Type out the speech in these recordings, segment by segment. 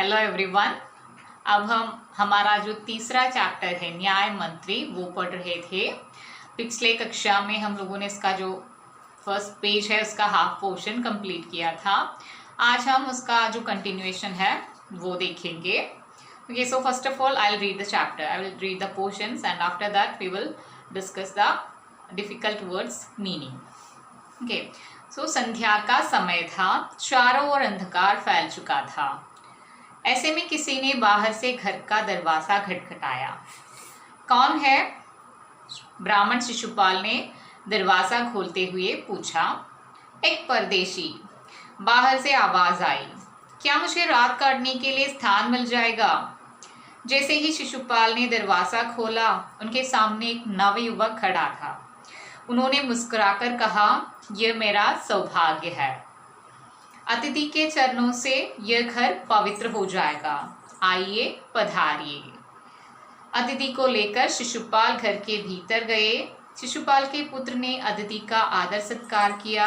Hello everyone. अब हम हमारा जो तीसरा चैप्टर है न्याय मंत्री वो पढ़ रहे थे। पिछले कक्षा में हम लोगों ने इसका जो फर्स्ट पेज है उसका हाफ पोर्शन कंप्लीट किया था। आज हम उसका जो कंटिन्यूएशन है वो देखेंगे। Okay, so first of all I will read the chapter, I will read the portions and after that we will discuss the difficult words meaning. Okay, so संध्या का समय था, चारों ओर अंधकार फैल चुका था। ऐसे में किसी ने बाहर से घर का दरवाजा खटखटाया। कौन है? ब्राह्मण शिशुपाल ने दरवाजा खोलते हुए पूछा। एक परदेशी। बाहर से आवाज आई, क्या मुझे रात काटने के लिए स्थान मिल जाएगा? जैसे ही शिशुपाल ने दरवाजा खोला, उनके सामने एक नवयुवक खड़ा था। उन्होंने मुस्कुराकर कहा, यह मेरा सौभाग्य है। अतिथि के चरणों से यह घर पवित्र हो जाएगा। आइए, पधारिए। अतिथि को लेकर शिशुपाल घर के भीतर गए। शिशुपाल के पुत्र ने अतिथि का आदर सत्कार किया।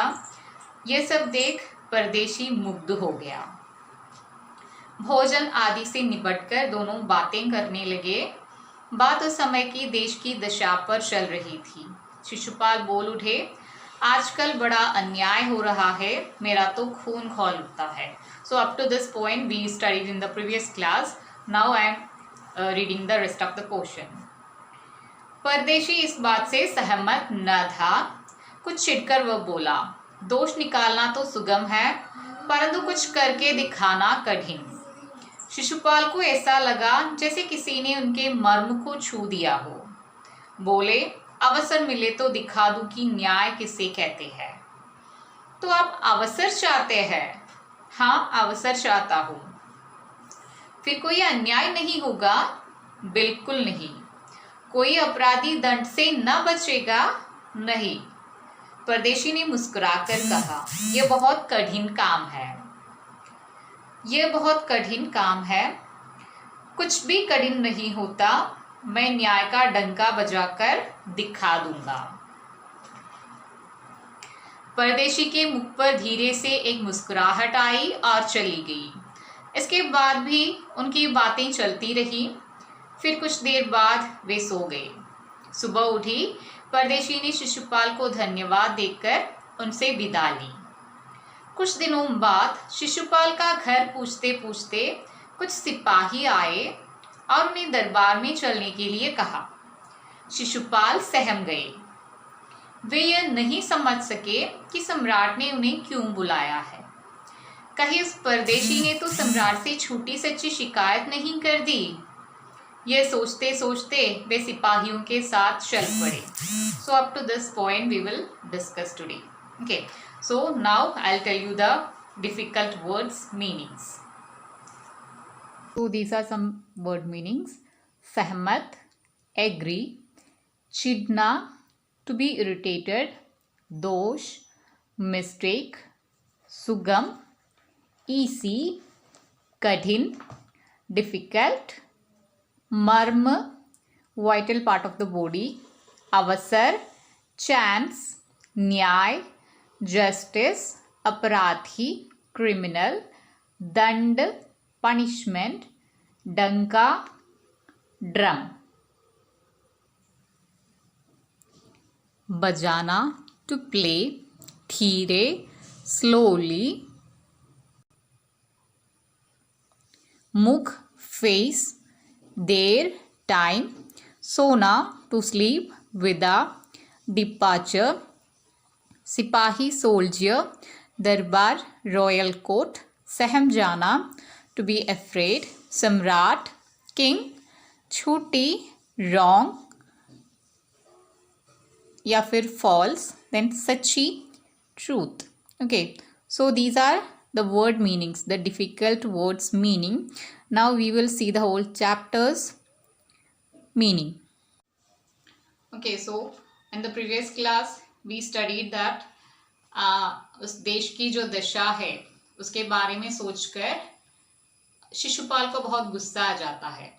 यह सब देख परदेशी मुग्ध हो गया। भोजन आदि से निपटकर दोनों बातें करने लगे। बात उस समय की देश की दशा पर चल रही थी। शिशुपाल बोल उठे, आजकल बड़ा अन्याय हो रहा है, मेरा तो खून खौल उठता है। So up to this point we studied in the previous class. Now I am reading the rest of the portion. परदेशी इस बात से सहमत न था। कुछ चिढ़कर वह बोला, दोष निकालना तो सुगम है, परंतु कुछ करके दिखाना कठिन। शिशुपाल को ऐसा लगा जैसे किसी ने उनके मर्म को छू दिया हो। बोले, अवसर मिले तो दिखा दूं कि न्याय किसे कहते हैं। तो आप अवसर चाहते हैं? हाँ, अवसर चाहता हूं। फिर कोई अन्याय नहीं होगा? बिल्कुल नहीं। कोई अपराधी दंड से न बचेगा? नहीं। परदेशी ने मुस्कुराकर कहा, यह बहुत कठिन काम है। यह बहुत कठिन काम है। कुछ भी कठिन नहीं होता। मैं न्याय का डंका बजाकर दिखा दूंगा। परदेशी के मुख पर धीरे से एक मुस्कुराहट आई और चली गई। इसके बाद भी उनकी बातें चलती रही। फिर कुछ देर बाद वे सो गए। सुबह उठी परदेशी ने शिशुपाल को धन्यवाद देकर उनसे विदा ली। कुछ दिनों बाद शिशुपाल का घर पूछते पूछते कुछ सिपाही आए और उन्हें दरबार में चलने के लिए कहा। शिशुपाल सहम गए। वे यह नहीं समझ सके कि सम्राट ने उन्हें क्यों बुलाया है। कहीं उस परदेशी ने तो सम्राट से छूटी सच्ची शिकायत नहीं कर दी। यह सोचते सोचते वे सिपाहियों के साथ चल पड़े। So up to this point we will discuss today. Okay, so now I will tell you the difficult words meanings. So these are some word meanings. सहमत, agree, चिढ़ना, to be irritated, दोष, mistake, सुगम, easy, कठिन, difficult, मर्म, vital part of the body, अवसर, chance, न्याय, justice, अपराधी, criminal, दंड, punishment, डंका, ड्रम, बजाना, to play, धीरे, slowly, मुख, face, देर, time, सोना, to sleep, विदा, departure, सिपाही, soldier, दरबार, royal court, सहम जाना, to be afraid, सम्राट, king, छूटी, wrong या फिर false, then सच्ची, truth. Okay, so these are the word meanings, the difficult words meaning. Now we will see the whole chapter's meaning. Okay, so in the previous class we studied that उस देश की जो दशा है उसके बारे में सोचकर शिशुपाल को बहुत गुस्सा आ जाता है।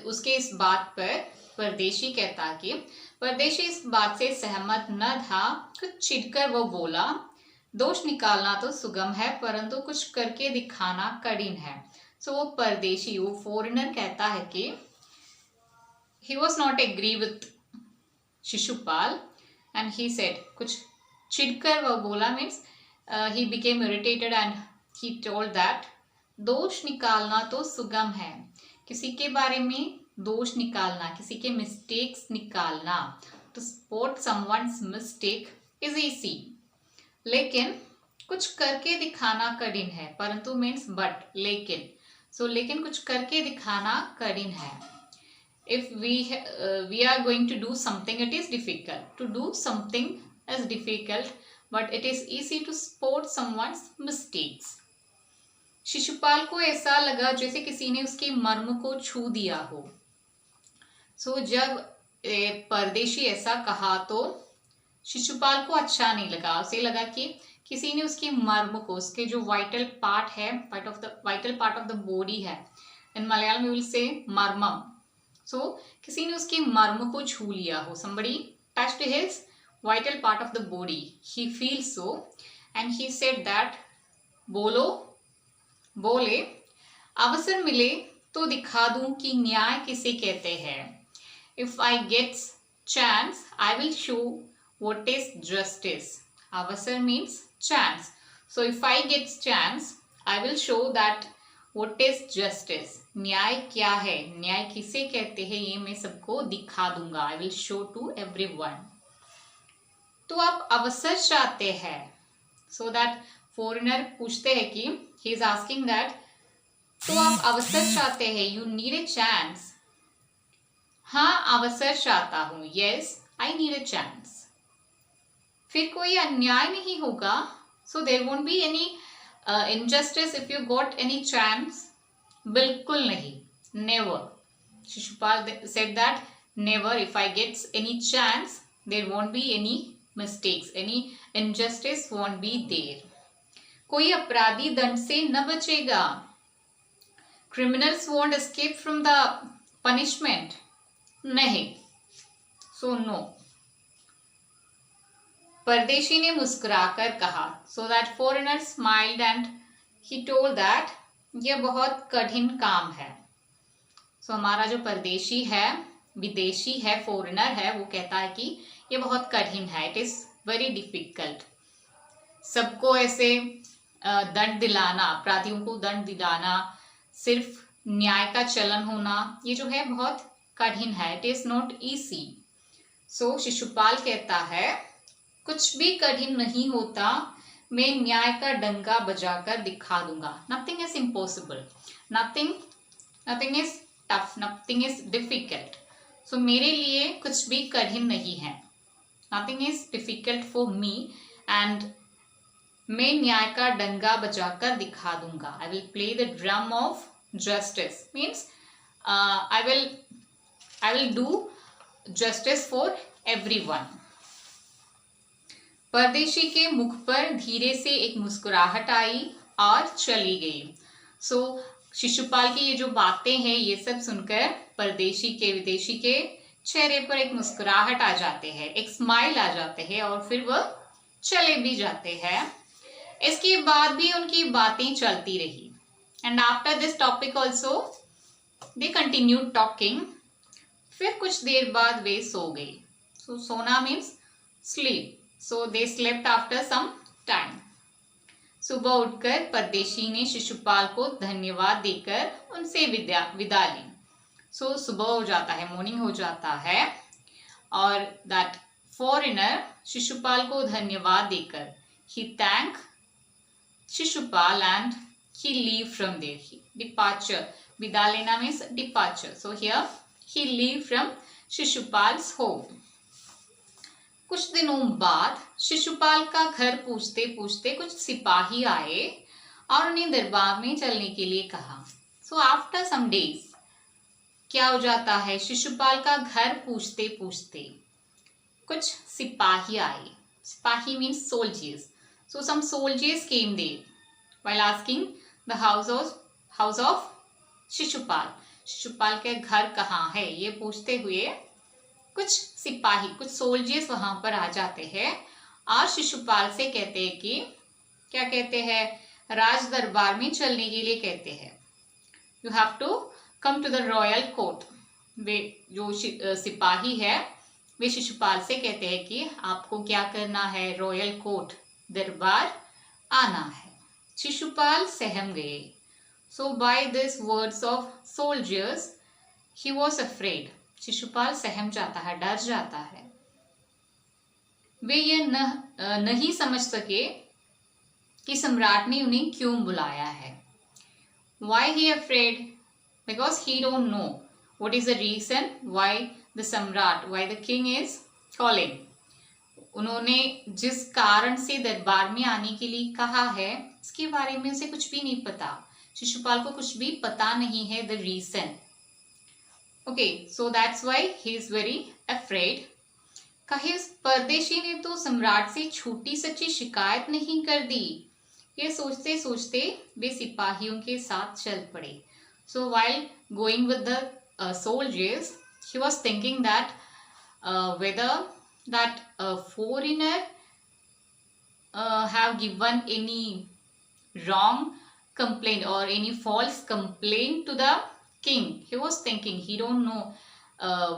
उसके इस बात पर परदेशी कहता कि परदेशी इस बात से सहमत न था। कुछ चिढ़कर वो बोला, दोष निकालना तो सुगम है परंतु कुछ करके दिखाना कठिन है। सो वो परदेशी, वो फॉरेनर कहता है कि he was not agree with Shishupal and he said, कुछ चिढ़कर वह बोला, means he became irritated and he told that दोष निकालना तो सुगम है। किसी के बारे में दोष निकालना, किसी के मिस्टेक्स निकालना, to spot someone's mistake is easy, लेकिन कुछ करके दिखाना कठिन है। परंतु मीन्स बट, लेकिन। सो लेकिन कुछ करके दिखाना कठिन है। If we are going to do something, it is difficult. To do something is difficult, but it is easy to spot someone's mistakes. Shishupal को ऐसा लगा जैसे किसी ने उसके मर्म को छू दिया हो। सो जब परदेशी ऐसा कहा तो शिशुपाल को अच्छा नहीं लगा। उसे लगा कि किसी ने उसके मर्म को, उसके जो वाइटल पार्ट है, vital part of the body है, इन मलयालम वी विल से मर्मम। सो किसी ने उसके मर्म को छू लिया हो, somebody touched his vital part of the body, he feels so and he said that बोले अवसर मिले तो दिखा दूं कि न्याय किसे कहते हैं। If I get chance, I will show what is justice. अवसर means chance. So if I get chance, I will show that what is justice. न्याय क्या है, न्याय किसे कहते हैं, ये मैं सबको दिखा दूंगा। I will show to everyone. तो आप अवसर चाहते हैं। So that foreigner पूछते हैं कि he is asking that, तो आप अवसर चाहते हैं, you need a chance. हाँ, अवसर चाहता हूँ, yes, I need a chance. फिर कोई अन्याय नहीं होगा, so there won't be any injustice if you got any chance. बिल्कुल नहीं, never. Shishupal said that never, if I get any chance, there won't be any mistakes, any injustice won't be there. कोई अपराधी दंड से न बचेगा. Criminals won't escape from the punishment. नहीं, so no. परदेशी ने मुस्कुराकर कहा, so that foreigner smiled and he told that यह बहुत कठिन काम है। so हमारा जो परदेशी है, विदेशी है, फॉरेनर है, वो कहता है कि ये बहुत कठिन है, इट इज वेरी डिफिकल्ट। सबको ऐसे दंड दिलाना, अपराधियों को दंड दिलाना, सिर्फ न्याय का चलन होना, ये जो है बहुत कठिन है, इट इज नॉट इजी। सो शिशुपाल कहता है कुछ भी कठिन नहीं होता, मैं न्याय का डंका बजाकर दिखा दूंगा। Nothing is impossible, nothing is tough, nothing is difficult. So मेरे लिए कुछ भी कठिन नहीं है, nothing is difficult for me, and मैं न्याय का डंका बजाकर दिखा दूंगा। I will play the drum of justice, means I will do justice for everyone. परदेशी के मुख पर धीरे से एक मुस्कुराहट आई और चली गई। सो शिशुपाल की ये जो बातें हैं, ये सब सुनकर परदेशी के, विदेशी के चेहरे पर एक मुस्कुराहट आ जाते हैं, एक स्माइल आ जाते हैं, और फिर वह चले भी जाते हैं। इसके बाद भी उनकी बातें चलती रही, and after this topic also they continue talking. फिर कुछ देर बाद वे सो गए। सो सोना मीन्स स्लीप। सो दे स्लेप्ट आफ्टर सम टाइम। सुबह उठकर परदेशी ने शिशुपाल को धन्यवाद देकर उनसे विदा ली। सो सुबह हो जाता है, मॉर्निंग हो जाता है, और दैट फॉरेनर शिशुपाल को धन्यवाद देकर ही thank Shishupal and he leave from there. Departure, विदा लेना means departure. So here he leave from Shishupal's home. कुछ दिनों बाद शिशुपाल का घर पूछते पूछते कुछ सिपाही आए और उन्हें दरबार में चलने के लिए कहा। सो आफ्टर सम डेज क्या हो जाता है, शिशुपाल का घर पूछते पूछते कुछ सिपाही आए। सिपाही means soldiers. So some soldiers came there while asking the house of Shishupal. Shishupal के घर कहाँ है, ये पूछते हुए कुछ सिपाही, कुछ सोल्जर्स वहां पर आ जाते हैं आज शिशुपाल से कहते हैं कि क्या कहते हैं, राज दरबार में चलने के लिए कहते हैं। You have to come to the royal court. वे जो सिपाही है वे शिशुपाल से कहते हैं कि आपको क्या करना है, रॉयल कोर्ट दरबार आना है। शिशुपाल सहम गए। So by this words of soldiers he was afraid. Shishupal सहम जाता है, डर जाता है। वे ये नहीं समझ सके कि सम्राट ने उन्हें क्यों बुलाया है। Why he afraid? Because he don't know what is the reason why the सम्राट, why the king is calling. उन्होंने जिस कारण से दरबार में आने के लिए कहा है इसके बारे में उसे कुछ भी नहीं पता। शिशुपाल को कुछ भी पता नहीं है the reason. Okay, so that's why he is very afraid. कहे उस परदेशी ने तो सम्राट से छोटी सच्ची शिकायत नहीं कर दी। ये सोचते सोचते वे सिपाहियों के साथ चल पड़े। So while going with the soldiers he was thinking that whether that foreigner have given any wrong complaint or any false complaint to the king. He was thinking, he don't know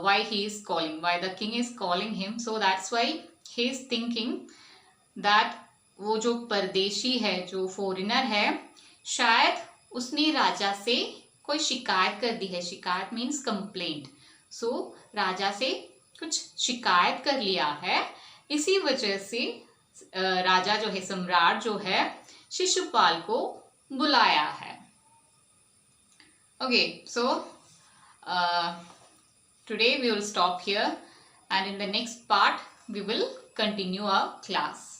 why he is calling, why the king is calling him. So that's why he is thinking that वो जो परदेशी है, जो foreigner है, शायद उसने राजा से कोई शिकायत कर दी है। शिकायत मीन्स कंप्लेंट। सो राजा से कुछ शिकायत कर लिया है, इसी वजह से राजा जो है, सम्राट जो है, शिशुपाल को बुलाया है। Okay, so today we will stop here and in the next part we will continue our class.